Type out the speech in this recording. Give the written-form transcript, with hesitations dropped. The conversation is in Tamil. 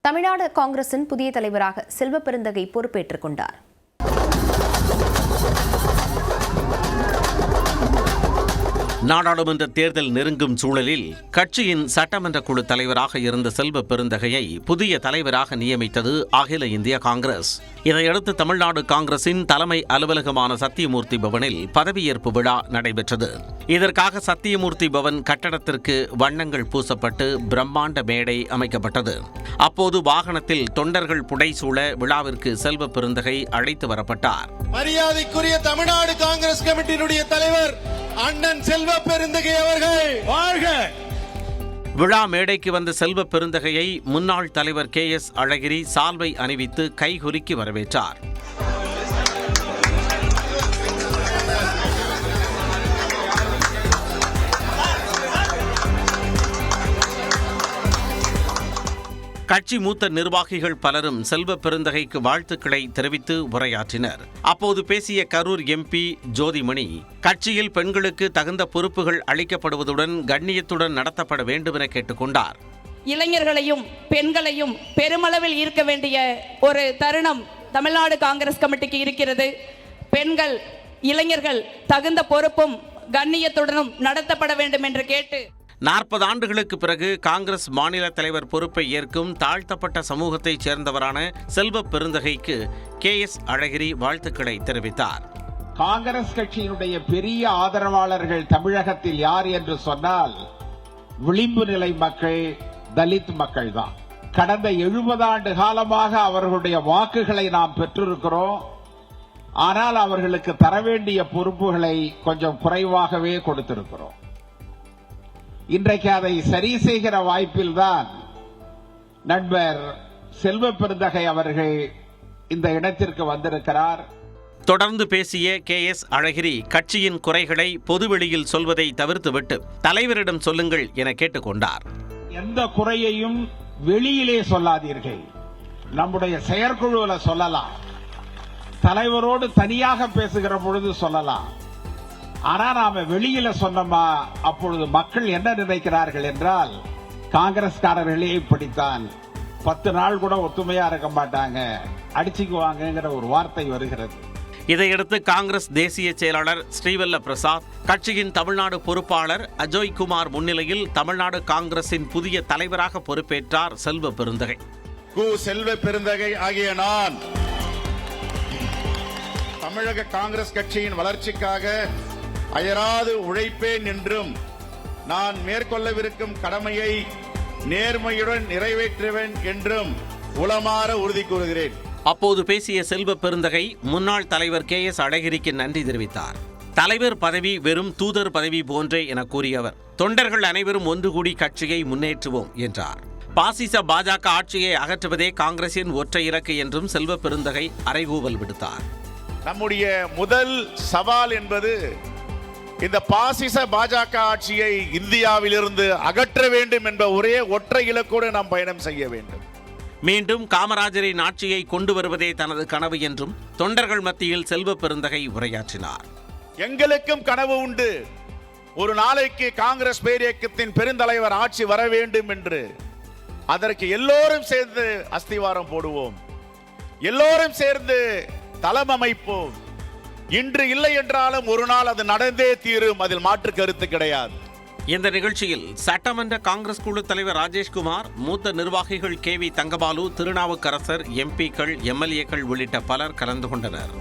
தமிழ்நாடு காங்கிரசின் புதிய தலைவராக செல்வ பெருந்தகை பொறுப்பேற்றுக் கொண்டார். நாடாளுமன்ற தேர்தல் நெருங்கும் சூழலில் கட்சியின் சட்டமன்ற குழு தலைவராக இருந்த செல்வ பெருந்தகையை புதிய தலைவராக நியமித்தது அகில இந்திய காங்கிரஸ். இதையடுத்து தமிழ்நாடு காங்கிரசின் தலைமை அலுவலகமான சத்தியமூர்த்தி பவனில் பதவியேற்பு விழா நடைபெற்றது. இதற்காக சத்தியமூர்த்தி பவன் கட்டடத்திற்கு வண்ணங்கள் பூசப்பட்டு பிரம்மாண்ட மேடை அமைக்கப்பட்டது. அப்போது வாகனத்தில் தொண்டர்கள் புடைசூழ விழாவிற்கு செல்வ பெருந்தகை அழைத்து வரப்பட்டார். மரியாதைக்குரிய தமிழ்நாடு காங்கிரஸ் கமிட்டியினுடைய தலைவர் அண்ணன் செல்வ பெருந்தகை அவர்கள் வாழ்க. விழா மேடைக்கு வந்த செல்வ பெருந்தகையை முன்னாள் தலைவர் KS அழகிரி சால்வை அணிவித்து கைகுலுக்கி வரவேற்றார். கட்சி மூத்த நிர்வாகிகள் பலரும் செல்வ பெருந்தகைக்கு வாழ்த்துக்களை தெரிவித்து உரையாற்றினர். அப்போது பேசிய கரூர் MP ஜோதிமணி, கட்சியில் பெண்களுக்கு தகுந்த பொறுப்புகள் அளிக்கப்படுவதுடன் கண்ணியத்துடன் நடத்தப்பட வேண்டும் என கேட்டுக்கொண்டார். இளைஞர்களையும் பெண்களையும் பெருமளவில் ஈர்க்க வேண்டிய ஒரு தருணம் தமிழ்நாடு காங்கிரஸ் கமிட்டிக்கு இருக்கிறது. பெண்கள், இளைஞர்கள் தகுந்த பொறுப்பும் கண்ணியத்துடனும் நடத்தப்பட வேண்டும் என்று கேட்டு 40 ஆண்டுகளுக்கு பிறகு காங்கிரஸ் மாநில தலைவர் பொறுப்பை ஏற்கும் தாழ்த்தப்பட்ட சமூகத்தைச் சேர்ந்தவரான செல்வ பெருந்தகைக்கு KS அழகிரி வாழ்த்துக்களை தெரிவித்தார். காங்கிரஸ் கட்சியினுடைய பெரிய ஆதரவாளர்கள் தமிழகத்தில் யார் என்று சொன்னால் விளிம்பு நிலை மக்கள், தலித் மக்கள் தான். கடந்த 70 ஆண்டு காலமாக அவர்களுடைய வாக்குகளை நாம் பெற்றிருக்கிறோம். ஆனால் அவர்களுக்கு தர வேண்டிய பொறுப்புகளை கொஞ்சம் குறைவாகவே கொடுத்திருக்கிறோம். இன்றைக்கு அதை சரி செய்கிற வாய்ப்பில்தான் நண்பர் செல்வ பெருந்தகை அவர்கள் இந்த இடத்திற்கு வந்திருக்கிறார். தொடர்ந்து பேசிய KS அழகிரி கட்சியின் குறைகளை பொதுவெளியில் சொல்வதை தவிர்த்துவிட்டு தலைவரிடம் சொல்லுங்கள் என கேட்டுக்கொண்டார். எந்த குறையையும் வெளியிலே சொல்லாதீர்கள். நம்முடைய செயற்குழுவில் சொல்லலாம், தலைவரோடு தனியாக பேசுகிற பொழுது சொல்லலாம். ஆனா நாம வெளியில சொன்னோமா, அப்பொழுது மக்கள் என்ன நினைக்கிறார்கள் என்றால், காங்கிரஸ்காரர்களே இப்படித்தான், 10 நாள் கூட ஒத்துமையா இருக்க மாட்டாங்க, அடிச்சுக்குவாங்கிற ஒரு வார்த்தை வருகிறது. இதையடுத்து காங்கிரஸ் தேசிய செயலாளர் ஸ்ரீவல்ல பிரசாத், கட்சியின் தமிழ்நாடு பொறுப்பாளர் அஜய் குமார் முன்னிலையில் தமிழ்நாடு காங்கிரசின் புதிய தலைவராக பொறுப்பேற்றார் செல்வ பெருந்தகை. செல்வ பெருந்தகை ஆகிய நான் தமிழக காங்கிரஸ் கட்சியின் வளர்ச்சிக்காக அயராது உழைப்பேன் என்றும் நான் மேற்கொள்ளவிருக்கும் கடமையை நேர்மையுடன் நிறைவேற்றுவேன் என்றும் உளமாற உறுதி கூறுகிறேன். அப்போது பேசிய செல்வ பெருந்தகை முன்னாள் தலைவர் KS அழகிரிக்கு நன்றி தெரிவித்தார். தலைவர் பதவி வெறும் தூதர் பதவி போன்றே என கூறியவர், தொண்டர்கள் அனைவரும் ஒன்று கூடி கட்சியை முன்னேற்றுவோம் என்றார். பாசிச பாஜக ஆட்சியை அகற்றுவதே காங்கிரசின் ஒற்றை இலக்கு என்றும் செல்வ பெருந்தகை அறைகூவல் விடுத்தார். நம்முடைய முதல் சவால் என்பது இந்த பாசிச பாஜக ஆட்சியை இந்தியாவிலிருந்து அகற்ற வேண்டும் என்ற ஒரே ஒற்றை இலக்கோடு நாம் பயணம் செய்ய வேண்டும். மீண்டும் காமராஜரின் ஆட்சியை கொண்டு வருவதே தனது கனவு என்றும் தொண்டர்கள் மத்தியில் செல்வ பெருந்தகை உரையாற்றினார். எங்களுக்கும் கனவு உண்டு, ஒரு நாளைக்கு காங்கிரஸ் பேரியக்கத்தின் பெருந்தலைவர் ஆட்சி வர வேண்டும் என்று. அதற்கு எல்லோரும் சேர்ந்து அஸ்திவாரம் போடுவோம், எல்லோரும் சேர்ந்து தளம் அமைப்போம். இன்று இல்லை என்றாலும் ஒரு நாள் அது நடந்தே தீரும், அதில் மாற்று கருத்து கிடையாது. இந்த நிகழ்ச்சியில் சட்டமன்ற காங்கிரஸ் குழு தலைவர் ராஜேஷ்குமார், மூத்த நிர்வாகிகள் KV தங்கபாலு, திருநாவுக்கரசர், MPக்கள், MLAக்கள் உள்ளிட்ட பலர் கலந்து கொண்டனர்.